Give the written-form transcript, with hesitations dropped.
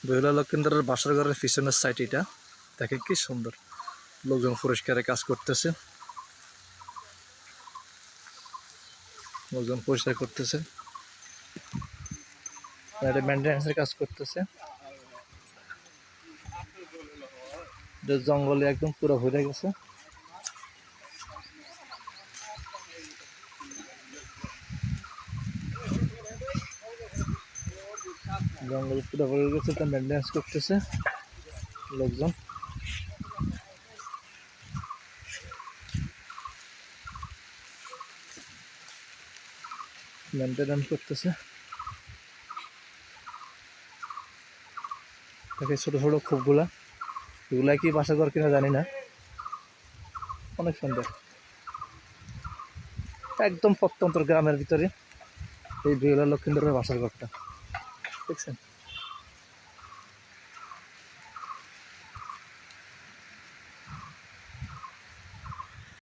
বেহুলা লক্ষিন্দরের বাসার ঘরের পিছনের সাইড এটা দেখে কি সুন্দর, লোকজন পরিষ্কারে কাজ করতেছে, লোকজন পরিষ্কার করতেছে, মেনটেন্যান্সের কাজ করতেছে। জঙ্গলে একদম পুরো ভরে গেছে, জঙ্গল পুরো ভরে গেছে, তা মেনটেন্যান্স করতেছে লোকজন। মেনটেন্যান্স করতেছে, দেখে ছোট ছোট খোপগুলা, এগুলা কি বাসা ঘর কিনা জানি না, অনেক সুন্দর, একদম প্রত্যন্ত গ্রামের ভিতরে এই বেহুলা লক্ষিন্দরের বাসার ঘরটা দেখছেন।